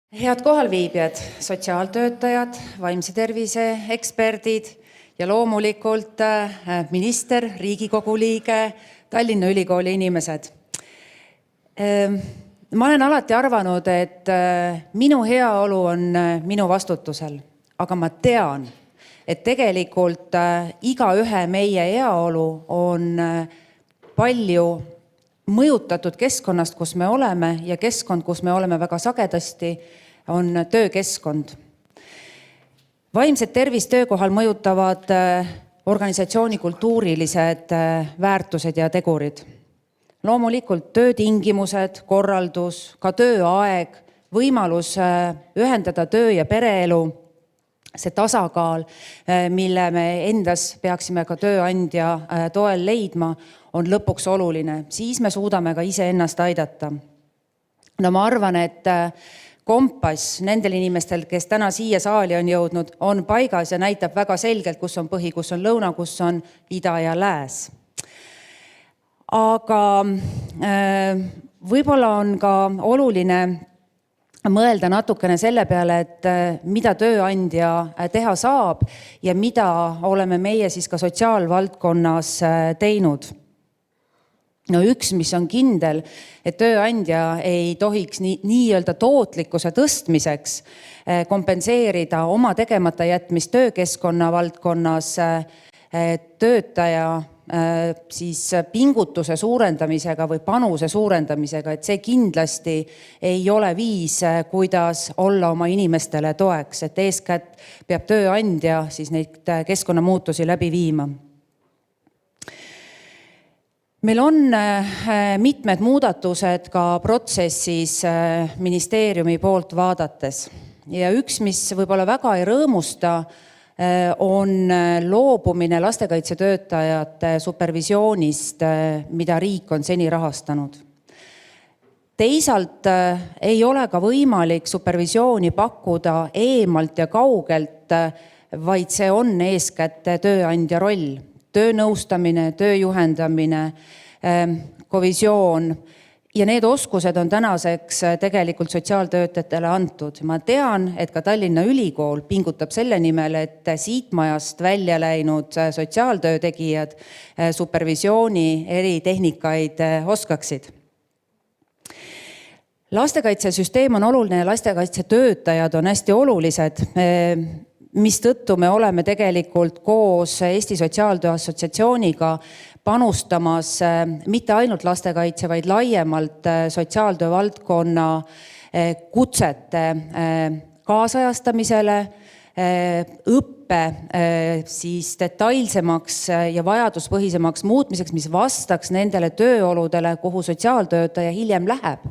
Head kohalviibijad, sotsiaaltöötajad, vaimse tervise eksperdid ja loomulikult minister, Riigikogu liige, Tallinna Ülikooli inimesed. Ma olen alati arvanud, et minu heaolu on minu vastutusel, aga ma tean, et tegelikult igaühe meie heaolu on palju mõjutatud keskkonnast, kus me oleme, ja keskkond, kus me oleme väga sagedasti, on töökeskkond. Vaimset tervist töökohal mõjutavad organisatsiooni kultuurilised väärtused ja tegurid. Loomulikult töötingimused, korraldus, ka tööaeg, võimalus ühendada töö- ja pereelu, see tasakaal, mille me endas peaksime ka tööandja toel leidma, on lõpuks oluline. Siis me suudame ka iseennast aidata. No ma arvan, et kompass nendel inimestel, kes täna siia saali on jõudnud, on paigas ja näitab väga selgelt, kus on põhi, kus on lõuna, kus on ida ja lääs. Aga võib-olla on ka oluline mõelda natukene selle peale, et mida tööandja teha saab ja mida oleme meie siis ka sotsiaalvaldkonnas teinud. No üks, mis on kindel, et tööandja ei tohiks nii-öelda tootlikkuse tõstmiseks kompenseerida oma tegemata jätmist töökeskkonna valdkonnas töötaja siis pingutuse suurendamisega või panuse suurendamisega, et see kindlasti ei ole viis, kuidas olla oma inimestele toeks, et eeskätt peab tööandja siis neid keskkonnamuutusi läbi viima. Meil on mitmed muudatused ka protsessis ministeeriumi poolt vaadates. Ja üks, mis võib-olla väga ei rõõmusta, on loobumine lastekaitsetöötajate supervisioonist, mida riik on seni rahastanud. Teisalt ei ole ka võimalik supervisiooni pakkuda eemalt ja kaugelt, vaid see on eeskätt tööandja roll. Töönõustamine, tööjuhendamine, kovisioon ja need oskused on tänaseks tegelikult sotsiaaltöötajatele antud. Ma tean, et ka Tallinna Ülikool pingutab selle nimel, et siit majast välja läinud sotsiaaltöötegijad supervisiooni eritehnikaid oskaksid. Lastekaitsesüsteem on oluline ja lastekaitsetöötajad on hästi olulised, mistõttu me oleme tegelikult koos Eesti Sotsiaaltöö Assotsiatsiooniga panustamas mitte ainult lastekaitse, vaid laiemalt sotsiaaltöö valdkonna kutsete kaasajastamisele, õppe siis detailsemaks ja vajaduspõhisemaks muutmiseks, mis vastaks nendele tööoludele, kuhu sotsiaaltöötaja hiljem läheb.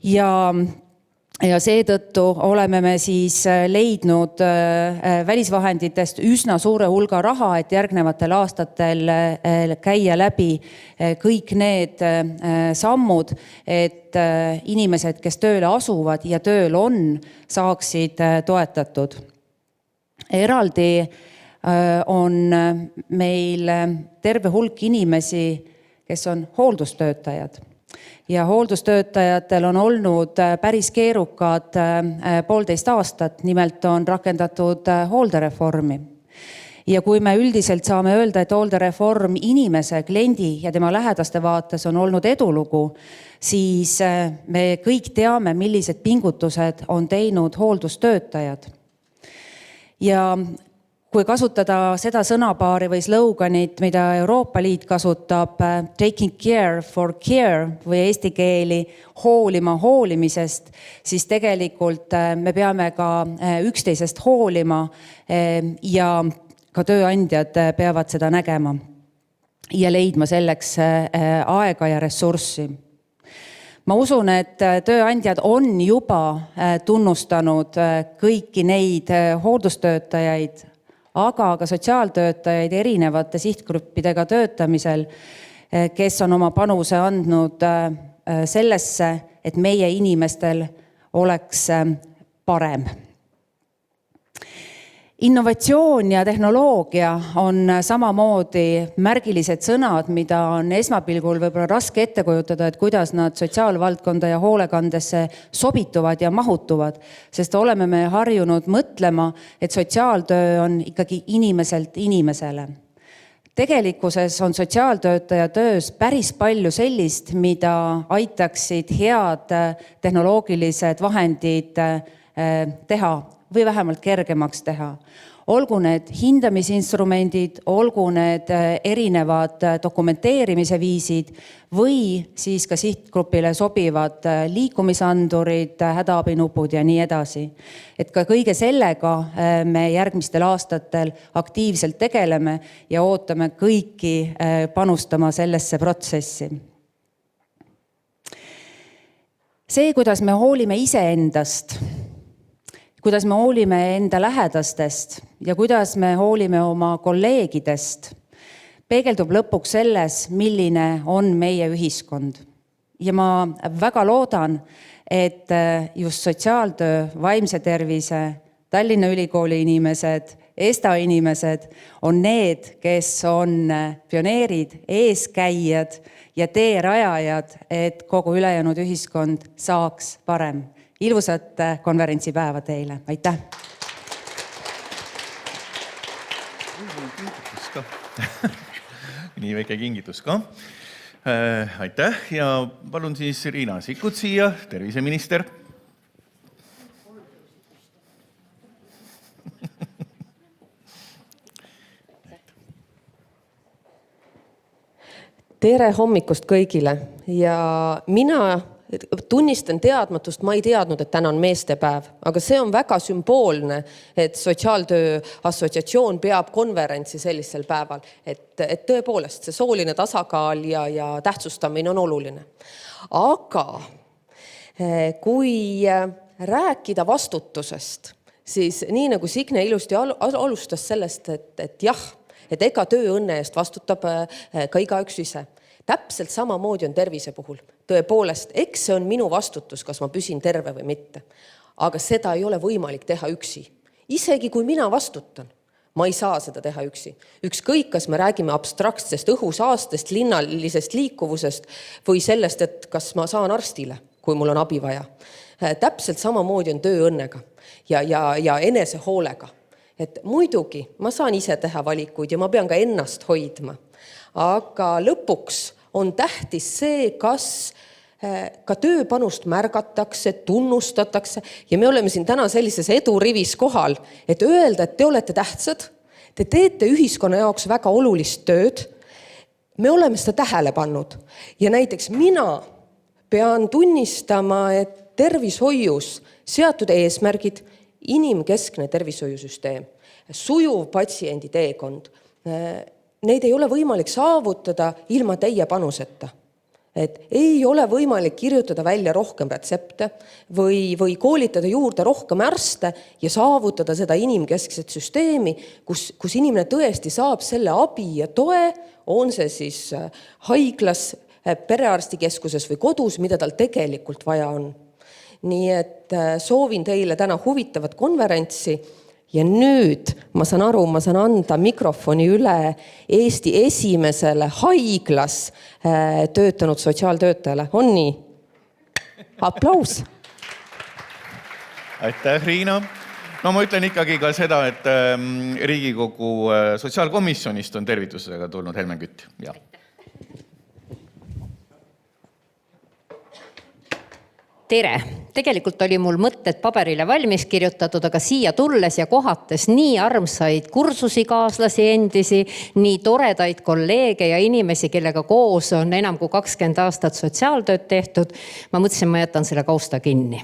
Ja seetõttu oleme me siis leidnud välisvahenditest üsna suure hulga raha, et järgnevatel aastatel käia läbi kõik need sammud, et inimesed, kes tööle asuvad ja tööl on, saaksid toetatud. Eraldi on meil terve hulk inimesi, kes on hooldustöötajad. Ja hooldustöötajatel on olnud päris keerukad 1,5 aastat, nimelt on rakendatud hooldereformi. Ja kui me üldiselt saame öelda, et hooldereform inimese, kliendi ja tema lähedaste vaates on olnud edulugu, siis me kõik teame, millised pingutused on teinud hooldustöötajad. Ja kui kasutada seda sõnapaari või sloganit, mida Euroopa Liit kasutab, taking care for care või eesti keeli hoolima hoolimisest, siis tegelikult me peame ka üksteisest hoolima ja ka tööandjad peavad seda nägema ja leidma selleks aega ja ressurssi. Ma usun, et tööandjad on juba tunnustanud kõiki neid hooldustöötajaid, aga ka sotsiaaltöötajaid erinevate sihtgruppidega töötamisel, kes on oma panuse andnud sellesse, et meie inimestel oleks parem. Innovatsioon ja tehnoloogia on samamoodi märgilised sõnad, mida on esmapilgul võib-olla raske ette kujutada, et kuidas nad sotsiaalvaldkonda ja hoolekandesse sobituvad ja mahutuvad, sest oleme me harjunud mõtlema, et sotsiaaltöö on ikkagi inimeselt inimesele. Tegelikkuses on sotsiaaltöötaja töös päris palju sellist, mida aitaksid head tehnoloogilised vahendid teha või vähemalt kergemaks teha. Olgu need hindamisinstrumendid, olgu need erinevad dokumenteerimise viisid või siis ka sihtgrupile sobivad liikumisandurid, hädaabinupud ja nii edasi. Et ka kõige sellega me järgmistel aastatel aktiivselt tegeleme ja ootame kõiki panustama sellesse protsessi. See, kuidas me hoolime iseendast, kuidas me hoolime enda lähedastest ja kuidas me hoolime oma kolleegidest, peegeldub lõpuks selles, milline on meie ühiskond. Ja ma väga loodan, et just sotsiaaltöö, vaimse tervise, Tallinna Ülikooli inimesed, ESTA inimesed on need, kes on pioneerid, eeskäijad ja teerajajad, et kogu ülejäänud ühiskond saaks parem. Ilusat konverentsipäeva teile. Aitäh! Nii väike kingitus ka. Aitäh ja palun siis Riina Sikkut siia, terviseminister. Tere hommikust kõigile ja mina tunnistan teadmatust, ma ei teadnud, et täna on meestepäev, aga see on väga sümboolne, et Sotsiaaltöö Assotsiatsioon peab konverentsi sellisel päeval, et tõepoolest see sooline tasakaal ja tähtsustamine on oluline. Aga kui rääkida vastutusest, siis nii nagu Signe ilusti alustas sellest, et jah, et ega tööõnne eest vastutab ka igaüks ise. Täpselt samamoodi on tervise puhul. Tõepoolest, eks see on minu vastutus, kas ma püsin terve või mitte. Aga seda ei ole võimalik teha üksi. Isegi kui mina vastutan, ma ei saa seda teha üksi. Ükskõik, kas me räägime abstraktsest õhusaastest, linnalisest liikuvusest või sellest, et kas ma saan arstile, kui mul on abi vaja. Täpselt samamoodi on tööõnnega ja enesehoolega. Et muidugi ma saan ise teha valikuid ja ma pean ka ennast hoidma. Aga lõpuks on tähtis see, kas ka tööpanust märgatakse, tunnustatakse ja me oleme siin täna sellises edurivis kohal, et öelda, et te olete tähtsad, te teete ühiskonna jaoks väga olulist tööd, me oleme seda tähele pannud ja näiteks mina pean tunnistama, et tervishoius seatud eesmärgid, inimkeskne tervishoiusüsteem, sujuv patsiendi teekond, neid ei ole võimalik saavutada ilma teie panuseta. Et ei ole võimalik kirjutada välja rohkem retsepte või koolitada juurde rohkem arste ja saavutada seda inimkeskset süsteemi, kus inimene tõesti saab selle abi ja toe, on see siis haiglas, perearstikeskuses või kodus, mida tal tegelikult vaja on. Nii et soovin teile täna huvitavat konverentsi. Ja nüüd ma saan aru, ma saan anda mikrofoni üle Eesti esimesele haiglas töötanud sotsiaaltöötajale. On nii? Aplaus! Aitäh, Riina! No ma ütlen ikkagi ka seda, et Riigikogu sotsiaalkomisjonist on tervitusega tulnud Helmen Kütt. Ja. Tere! Tegelikult oli mul mõtted paberile valmis kirjutatud, aga siia tulles ja kohates nii armsaid kursusi kaaslasi endisi, nii toredaid kolleege ja inimesi, kellega koos on enam kui 20 aastat sotsiaaltööd tehtud, ma mõtlesin, ma jätan selle kausta kinni.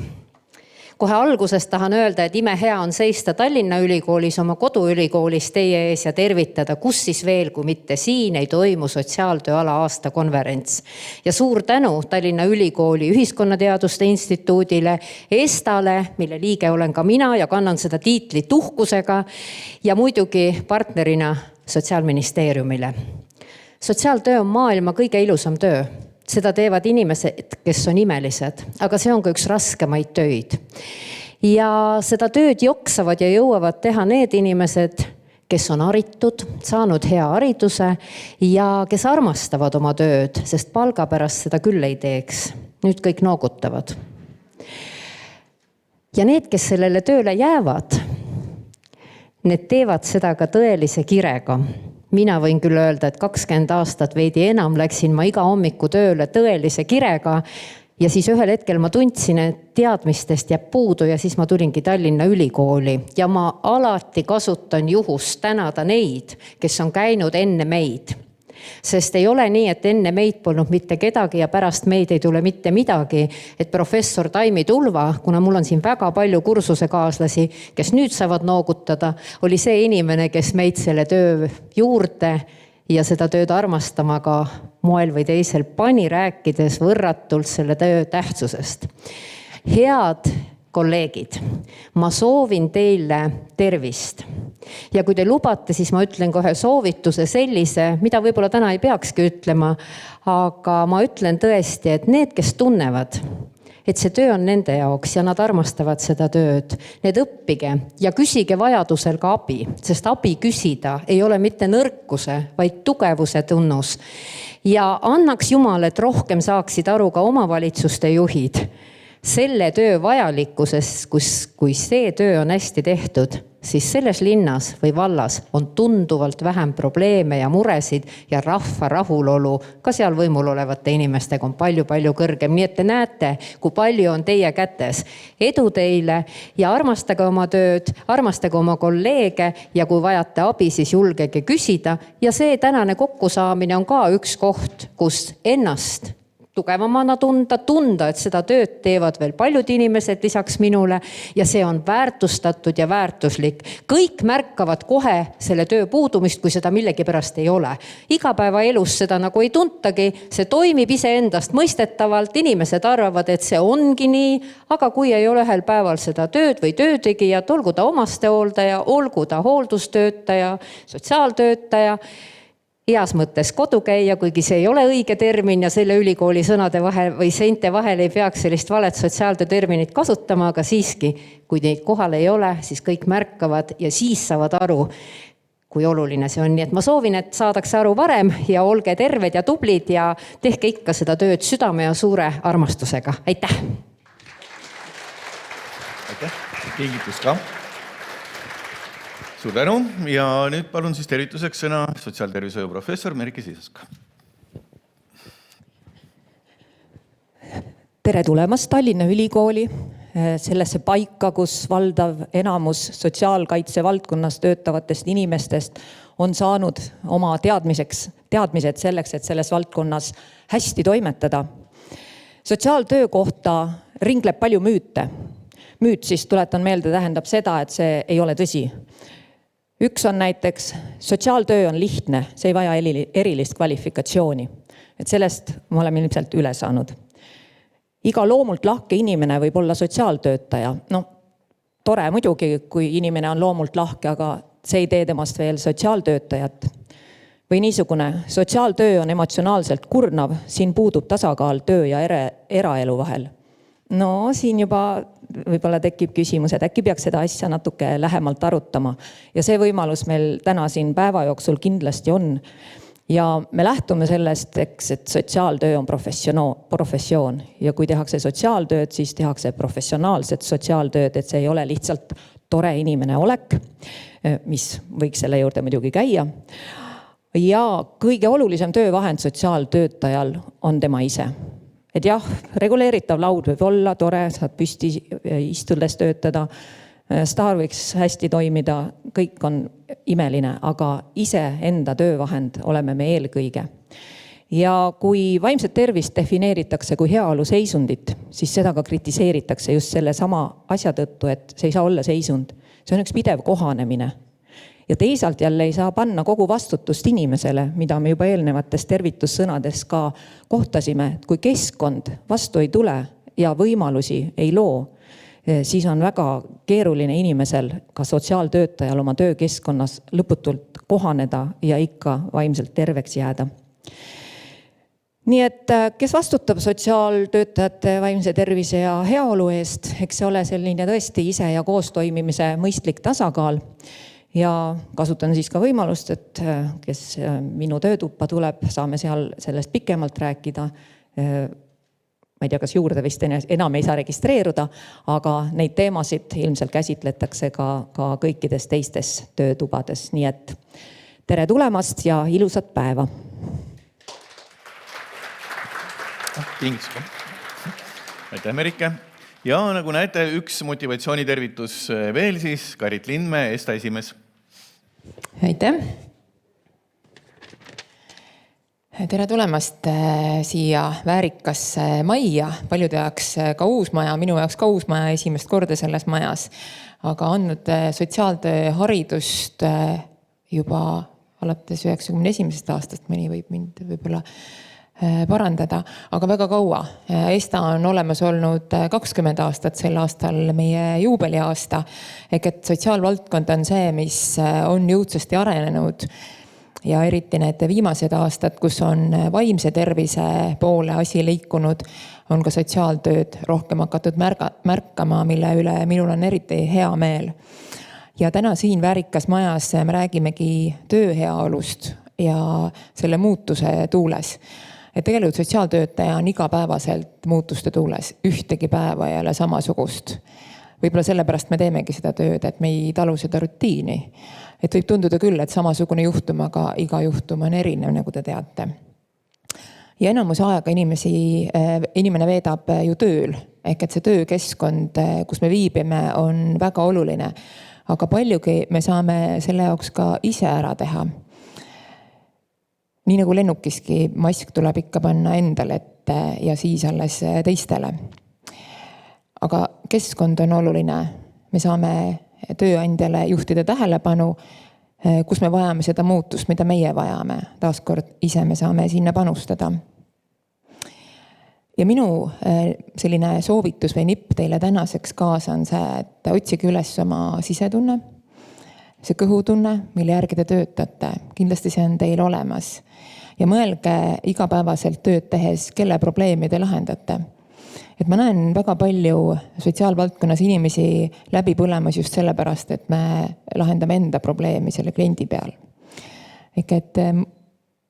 Kohe alguses tahan öelda, et imehea on seista Tallinna Ülikoolis, oma koduülikoolis teie ees ja tervitada, kus siis veel, kui mitte siin ei toimu sotsiaaltööala aasta konverents. Ja suur tänu Tallinna Ülikooli Ühiskonnateaduste Instituudile, ESTA-le, mille liige olen ka mina ja kannan seda tiitlit uhkusega ja muidugi partnerina Sotsiaalministeeriumile. Sotsiaaltöö on maailma kõige ilusam töö. Seda teevad inimesed, kes on imelised, aga see on ka üks raskemaid töid. ja seda tööd joksavad ja jõuavad teha need inimesed, kes on haritud, saanud hea hariduse ja kes armastavad oma tööd, sest palga pärast seda küll ei teeks. Nüüd kõik noogutavad. Ja need, kes sellele tööle jäävad, need teevad seda ka tõelise kirega. Mina võin küll öelda, et 20 aastat veidi enam läksin ma iga hommiku tööle tõelise kirega ja siis ühel hetkel ma tundsin, et teadmistest jääb puudu ja siis ma tulingi Tallinna Ülikooli ja ma alati kasutan juhust tänada neid, kes on käinud enne meid. Sest ei ole nii, et enne meid polnud mitte kedagi ja pärast meid ei tule mitte midagi, et professor Taimi Tulva, kuna mul on siin väga palju kursusekaaslasi, kes nüüd saavad noogutada, oli see inimene, kes meid selle töö juurde ja seda tööd armastama ka moel või teisel pani, rääkides võrratult selle töö tähtsusest. Head kolleegid, ma soovin teile tervist. Ja kui te lubate, siis ma ütlen kohe soovituse sellise, mida võib-olla täna ei peakski ütlema, aga ma ütlen tõesti, et need, kes tunnevad, et see töö on nende jaoks ja nad armastavad seda tööd. Need õppige ja küsige vajadusel ka abi, sest abi küsida ei ole mitte nõrkuse, vaid tugevuse tunnus. Ja annaks Jumal, et rohkem saaksid aru ka omavalitsuste juhid selle töö vajalikkuses, kui see töö on hästi tehtud, siis selles linnas või vallas on tunduvalt vähem probleeme ja muresid ja rahva rahulolu ka seal võimul olevate inimestega on palju-palju kõrgem. Nii et te näete, kui palju on teie kätes. Edu teile ja armastage oma tööd, armastage oma kolleege ja kui vajate abi, siis julgege küsida. Ja see tänane kokkusaamine on ka üks koht, kus ennast tugevamana tunda, et seda tööd teevad veel paljud inimesed lisaks minule ja see on väärtustatud ja väärtuslik. Kõik märkavad kohe selle töö puudumist, kui seda millegi pärast ei ole. Igapäevaelus seda nagu ei tuntagi, see toimib iseendast mõistetavalt, inimesed arvavad, et see ongi nii, aga kui ei ole ühel päeval seda tööd või töötegijat, olgu ta omastehooldaja, olgu ta hooldustöötaja, sotsiaaltöötaja, heas mõttes kodukäija, kuigi see ei ole õige termin ja selle ülikooli sõnade vahel või seinte vahel ei peaks sellist valet sotsiaaltöö terminit kasutama, aga siiski, kui neid kohal ei ole, siis kõik märkavad ja siis saavad aru, kui oluline see on. Nii et ma soovin, et saadakse aru varem ja olge terved ja tublid ja tehke ikka seda tööd südame ja suure armastusega. Aitäh! Aitäh! Kingitus ka! Suur tänu ja nüüd palun siis tervituseks sõna sotsiaaltervishoiu professor Merike Siisask. Tere tulemast Tallinna Ülikooli, sellesse paika, kus valdav enamus sotsiaalkaitse valdkonnas töötavatest inimestest on saanud oma teadmised selleks, et selles valdkonnas hästi toimetada. Sotsiaaltöö kohta ringleb palju müüte. Müüt siis tuletan meelde tähendab seda, et see ei ole tõsi. Üks on näiteks, sotsiaaltöö on lihtne, see ei vaja erilist kvalifikatsiooni. Et sellest me oleme ilmselt üle saanud. Iga loomult lahke inimene võib olla sotsiaaltöötaja. No, tore muidugi, kui inimene on loomult lahke, aga see ei tee temast veel sotsiaaltöötajat. Või niisugune, sotsiaaltöö on emotsionaalselt kurnav, siin puudub tasakaal töö ja eraelu vahel. No, siin juba võib-olla tekib küsimus, et äkki peaks seda asja natuke lähemalt arutama. Ja see võimalus meil täna siin päeva jooksul kindlasti on. Ja me lähtume sellest, et sotsiaaltöö on professioon. Ja kui tehakse sotsiaaltööd, siis tehakse professionaalset sotsiaaltööd, et see ei ole lihtsalt tore inimene olek, mis võiks selle juurde muidugi käia. Ja kõige olulisem töövahend sotsiaaltöötajal on tema ise. Et jah, reguleeritav laud võib olla tore, saad püsti istudes töötada, staar võiks hästi toimida, kõik on imeline, aga ise enda töövahend oleme me eelkõige. Ja kui vaimset tervist defineeritakse kui heaolu seisundit, siis seda ka kritiseeritakse just selle sama asja tõttu, et see ei saa olla seisund. See on üks pidev kohanemine. Ja teisalt jälle ei saa panna kogu vastutust inimesele, mida me juba eelnevates tervitussõnades ka kohtasime, et kui keskkond vastu ei tule ja võimalusi ei loo, siis on väga keeruline inimesel, ka sotsiaaltöötajal oma töökeskkonnas lõputult kohaneda ja ikka vaimselt terveks jääda. nii et kes vastutab sotsiaaltöötajate vaimse tervise ja heaolu eest, eks see ole selline tõesti ise ja koostoimimise mõistlik tasakaal. Ja kasutan siis ka võimalust, et kes minu töötuppa tuleb, saame seal sellest pikemalt rääkida. Ma ei tea, kas juurde vist enam ei saa registreeruda, aga neid teemasid ilmselt käsitletakse ka kõikides teistes töötubades. Nii et tere tulemast ja ilusat päeva! Kingitusega. Aitäh, Merike. Ja nagu näete, üks motivatsioonitervitus veel siis. Karit Lindmäe, ESTA esimees. Aitäh. Tere tulemast siia väärikasse majja. Paljude jaoks ka uus maja, minu jaoks ka uus maja esimest korda selles majas. Aga andnud sotsiaaltöö haridust juba alates 91. aastast, mõni võib mind võib-olla parandada, aga väga kaua. ESTA on olemas olnud 20 aastat, sel aastal meie juubeliaasta. Et sotsiaalvaldkond on see, mis on jõudsasti arenenud ja eriti need viimased aastad, kus on vaimse tervise poole asi liikunud, on ka sotsiaaltööd rohkem hakatud märkama, mille üle minul on eriti hea meel. Ja täna siin väärikas majas me räägimegi tööheaolust ja selle muutuse tuules. Et tegelikult sotsiaaltöötaja on igapäevaselt muutuste tuules, ühtegi päeva ei ole samasugust. Võib-olla sellepärast me teemegi seda tööd, et me ei talu seda rutiini. Et võib tunduda küll, et samasugune juhtum, aga iga juhtum on erinev, nagu te teate. Ja enamus aega inimene veedab ju tööl, ehk et see töökeskkond, kus me viibime, on väga oluline. Aga paljugi me saame selle jaoks ka ise ära teha. Nii nagu lennukiski, mask tuleb ikka panna endale ette ja siis alles teistele. Aga keskkond on oluline. Me saame tööandjale juhtida tähelepanu, kus me vajame seda muutust, mida meie vajame. Taaskord ise me saame sinna panustada. Ja minu selline soovitus või nipp teile tänaseks kaasa on see, et otsige üles oma sisetunne, see kõhutunne, mille järgi te töötate. Kindlasti see on teil olemas. Ja mõelge igapäevaselt tööd tehes, kelle probleemi te lahendate. Et ma näen väga palju sotsiaalvaldkonnas inimesi läbi põlemas just sellepärast, et me lahendame enda probleemi selle kliendi peal. Et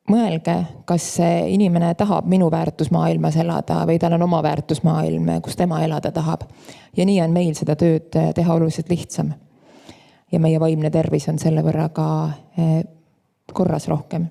mõelge, kas see inimene tahab minu väärtusmaailmas elada või tal on oma väärtusmaailm, kus tema elada tahab. Ja nii on meil seda tööd teha oluliselt lihtsam. Ja meie vaimne tervis on selle võrra ka korras rohkem.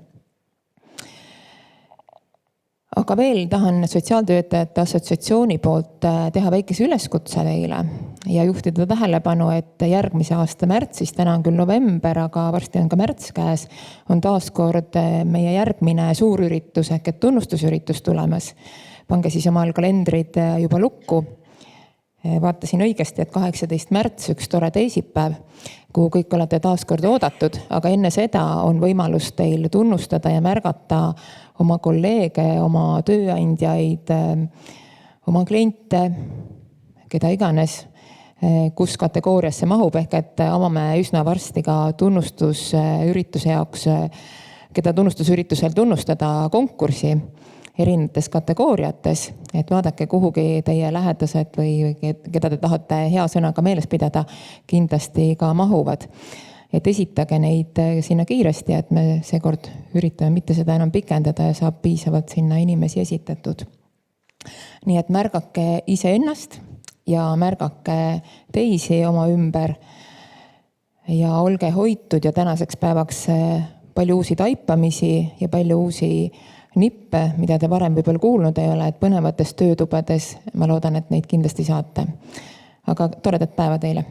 Aga veel tahan sotsiaaltöötajate assotsiatsiooni poolt teha väikese üleskutse teile ja juhtida tähelepanu, et järgmise aasta märtsis, täna on küll november, aga varsti on ka märts käes, on taaskord meie järgmine suurüritus ehk et tunnustusüritus tulemas. Pange siis omal kalendrid juba lukku. Vaatasin õigesti, et 18. märts, üks tore teisipäev, kuhu kõik olete taaskord oodatud, aga enne seda on võimalus teil tunnustada ja märgata oma kolleege, oma tööandjaid, oma kliente, keda iganes, kus kategooriasse mahub, ehk et avame üsna varsti ka tunnustusürituse jaoks, keda tunnustusüritusel tunnustada konkursi erinevates kategooriates, et vaadake kuhugi teie lähedased või keda te tahate hea sõnaga meeles pidada, kindlasti ka mahuvad. Et esitage neid sinna kiiresti, et me seekord üritame mitte seda enam pikendada ja saab piisavalt sinna inimesi esitatud. Nii et märgake iseennast ja märgake teisi oma ümber ja olge hoitud ja tänaseks päevaks palju uusi taipamisi ja palju uusi nippe, mida te varem võib-olla kuulnud ei ole, et põnevates töötubades ma loodan, et neid kindlasti saate. Aga toredat päeva teile!